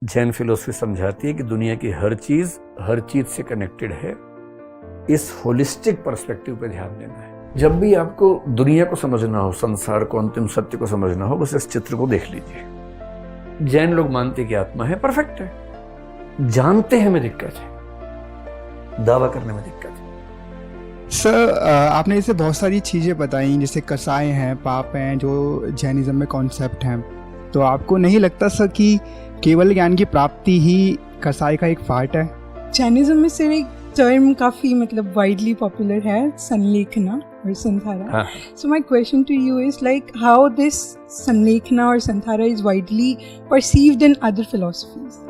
Jain philosophy समझाती है कि दुनिया की हर चीज से कनेक्टेड है। इस होलिस्टिक पर्सपेक्टिव पे ध्यान देना है। जब भी आपको दुनिया को समझना हो, संसार को, अंतिम सत्य को समझना हो, बस इस चित्र को देख लीजिए। जैन लोग मानते हैं कि आत्मा है, परफेक्ट है। जानते हैं में दिक्कत है, दावा करने में दिक्कत है। सर, आपने इसे बहुत सारी चीज़ें बताई, जैसे कसाई हैं, पाप हैं, जो जैनिज्म में कॉन्सेप्ट हैं। तो आपको नहीं लगता सर कि केवल ज्ञान की प्राप्ति ही कसाई का एक पार्ट है? जैनिज्म में सिर्फ एक टर्म काफ़ी मतलब वाइडली पॉपुलर है, संलेखना और Santhara. So my question to you is like how this Sallekhana और Santhara is widely perceived in other philosophies.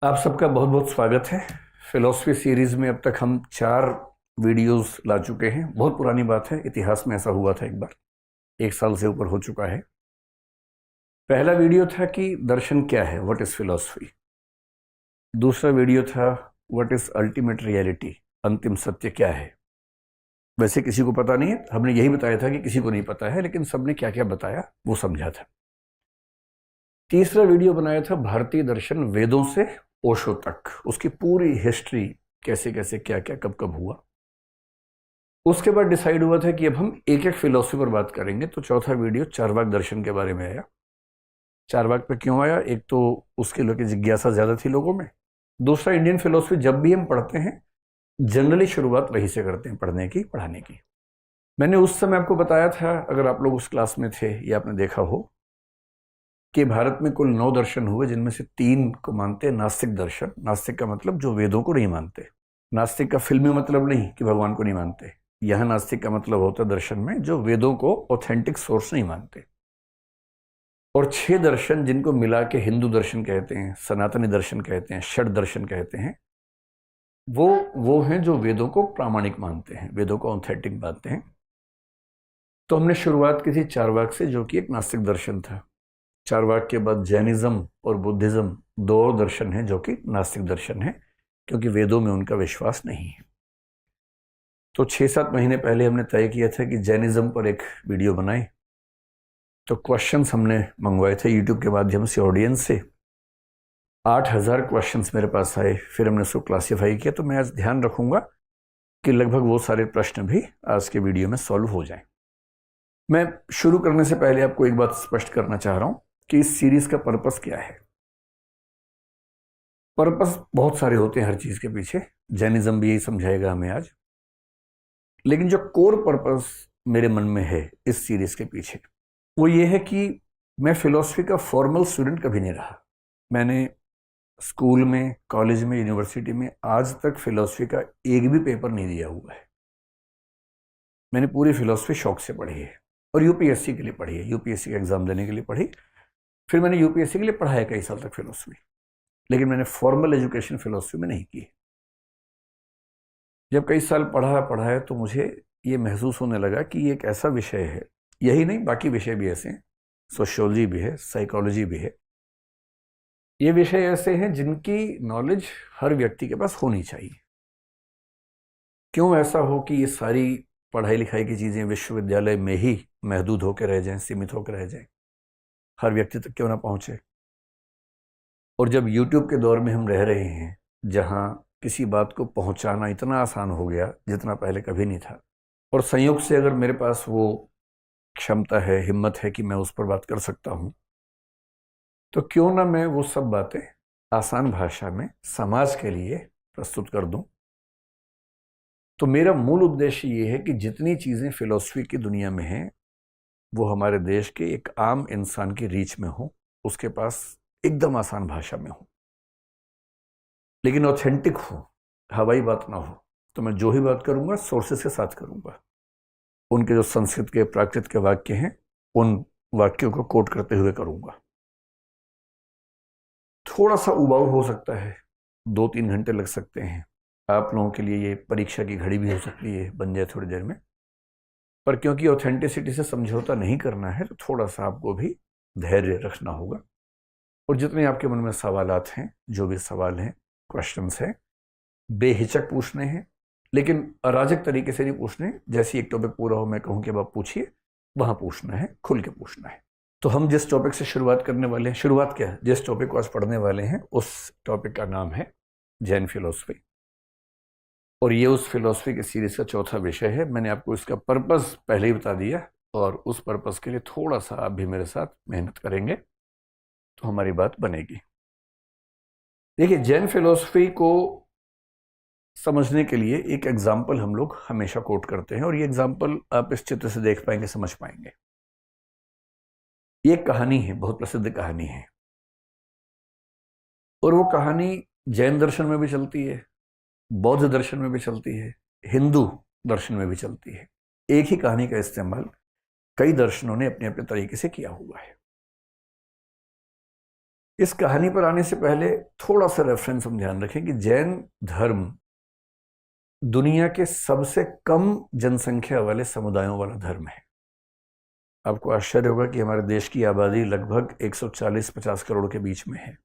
आप सबका बहुत बहुत स्वागत है। फिलोसफी सीरीज में अब तक हम 4 वीडियोस ला चुके हैं। बहुत पुरानी बात है, इतिहास में ऐसा हुआ था एक बार, 1 साल से ऊपर हो चुका है। पहला वीडियो था कि दर्शन क्या है, व्हाट इज फिलोसफी। दूसरा वीडियो था व्हाट इज अल्टीमेट रियलिटी, अंतिम सत्य क्या है। वैसे किसी को पता नहीं है, हमने यही बताया था कि किसी को नहीं पता है, लेकिन सबने क्या क्या बताया वो समझा था। तीसरा वीडियो बनाया था भारतीय दर्शन, वेदों से ओशो तक, उसकी पूरी हिस्ट्री, कैसे कैसे क्या क्या कब कब हुआ। उसके बाद डिसाइड हुआ था कि अब हम एक एक फिलोसफी पर बात करेंगे। तो चौथा वीडियो चारवाक दर्शन के बारे में आया। चारवाक पे क्यों आया? एक तो उसके लोग की जिज्ञासा ज्यादा थी लोगों में। दूसरा, इंडियन फिलोसफी जब भी हम पढ़ते हैं जनरली शुरुआत वहीं से करते हैं, पढ़ने की, पढ़ाने की। मैंने उस समय आपको बताया था, अगर आप लोग उस क्लास में थे या आपने देखा हो, कि भारत में कुल 9 दर्शन हुए, जिनमें से 3 को मानते हैं नास्तिक दर्शन। नास्तिक का मतलब जो वेदों को नहीं मानते। नास्तिक का फिल्मी मतलब नहीं कि भगवान को नहीं मानते। यह नास्तिक का मतलब होता है दर्शन में जो वेदों को ऑथेंटिक सोर्स नहीं मानते। और 6 दर्शन जिनको मिला के हिंदू दर्शन कहते हैं, सनातनी दर्शन कहते हैं, षड दर्शन कहते हैं, वो हैं जो वेदों को प्रामाणिक मानते हैं, वेदों को ऑथेंटिक मानते हैं। तो हमने शुरुआत की थी चारवाक से, जो कि एक नास्तिक दर्शन था। चारवाक के बाद जैनिज्म और बुद्धिज्म 2 और दर्शन हैं जो कि नास्तिक दर्शन है, क्योंकि वेदों में उनका विश्वास नहीं है। तो 6-7 महीने पहले हमने तय किया था कि जैनिज्म पर एक वीडियो बनाए। तो क्वेश्चंस हमने मंगवाए थे यूट्यूब के माध्यम से ऑडियंस से। 8000 क्वेश्चंस मेरे पास आए। फिर हमने उसको क्लासीफाई किया। तो मैं आज ध्यान रखूंगा कि लगभग वो सारे प्रश्न भी आज के वीडियो में सॉल्व हो जाएं। मैं शुरू करने से पहले आपको एक बात स्पष्ट करना चाह रहा हूं कि इस सीरीज का पर्पस क्या है। पर्पस बहुत सारे होते हैं हर चीज के पीछे, जैनिज्म भी यही समझाएगा हमें आज। लेकिन जो कोर पर्पस मेरे मन में है इस सीरीज के पीछे, वो ये है कि मैं फिलॉसफी का फॉर्मल स्टूडेंट कभी नहीं रहा। मैंने स्कूल में, कॉलेज में, यूनिवर्सिटी में आज तक फिलॉसफी का एक भी पेपर नहीं दिया हुआ है। मैंने पूरी फिलॉसफी शौक से पढ़ी है और यूपीएससी के लिए पढ़ी है, यूपीएससी का एग्जाम देने के लिए पढ़ी। फिर मैंने यूपीएससी के लिए पढ़ा है कई साल तक फिलॉसफी, लेकिन मैंने फॉर्मल एजुकेशन फिलॉसफी में नहीं की। जब कई साल पढ़ा है तो मुझे ये महसूस होने लगा कि ये एक ऐसा विषय है, यही नहीं बाकी विषय भी ऐसे हैं, सोशियोलॉजी भी है, साइकोलॉजी भी है, ये विषय ऐसे हैं जिनकी नॉलेज हर व्यक्ति के पास होनी चाहिए। क्यों ऐसा हो कि ये सारी पढ़ाई लिखाई की चीज़ें विश्वविद्यालय में ही महदूद होकर रह जाएं, सीमित होकर रह जाएं, हर व्यक्ति तक क्यों ना पहुंचे। और जब यूट्यूब के दौर में हम रह रहे हैं, जहां किसी बात को पहुंचाना इतना आसान हो गया जितना पहले कभी नहीं था, और संयोग से अगर मेरे पास वो क्षमता है, हिम्मत है कि मैं उस पर बात कर सकता हूं, तो क्यों ना मैं वो सब बातें आसान भाषा में समाज के लिए प्रस्तुत कर दूं। तो मेरा मूल उद्देश्य ये है कि जितनी चीज़ें फिलॉसफी की दुनिया में हैं वो हमारे देश के एक आम इंसान की रीच में हो, उसके पास एकदम आसान भाषा में हो, लेकिन ऑथेंटिक हो, हवाई बात ना हो। तो मैं जो ही बात करूंगा सोर्सेस के साथ करूंगा। उनके जो संस्कृत के, प्राकृत के वाक्य हैं, उन वाक्यों को कोट करते हुए करूंगा। थोड़ा सा उबाऊ हो सकता है, 2-3 घंटे लग सकते हैं। आप लोगों के लिए ये परीक्षा की घड़ी भी हो सकती है, बन जाए थोड़ी देर में। पर क्योंकि ऑथेंटिसिटी से समझौता नहीं करना है, तो थोड़ा सा आपको भी धैर्य रखना होगा। और जितने आपके मन में सवालात हैं, जो भी सवाल हैं, क्वेश्चंस हैं, बेहिचक पूछने हैं, लेकिन अराजक तरीके से नहीं पूछने। जैसे एक टॉपिक पूरा हो मैं कहूँ कि अब आप पूछिए, वहां पूछना है, खुल के पूछना है। तो हम जिस टॉपिक से शुरुआत करने वाले हैं, शुरुआत क्या है, जिस टॉपिक को आज पढ़ने वाले हैं उस टॉपिक का नाम है जैन फिलॉसफी, और ये उस फिलॉसफी की सीरीज का चौथा विषय है। मैंने आपको इसका पर्पस पहले ही बता दिया, और उस पर्पस के लिए थोड़ा सा आप भी मेरे साथ मेहनत करेंगे तो हमारी बात बनेगी। देखिए, जैन फिलॉसफी को समझने के लिए एक एग्जाम्पल हम लोग हमेशा कोट करते हैं, और ये एग्जाम्पल आप इस चित्र से देख पाएंगे, समझ पाएंगे। ये एक कहानी है, बहुत प्रसिद्ध कहानी है, और वो कहानी जैन दर्शन में भी चलती है, बौद्ध दर्शन में भी चलती है, हिंदू दर्शन में भी चलती है। एक ही कहानी का इस्तेमाल कई दर्शनों ने अपने अपने तरीके से किया हुआ है। इस कहानी पर आने से पहले थोड़ा सा रेफरेंस हम ध्यान रखें कि जैन धर्म दुनिया के सबसे कम जनसंख्या वाले समुदायों वाला धर्म है। आपको आश्चर्य होगा कि हमारे देश की आबादी लगभग 140-50 करोड़ के बीच में है,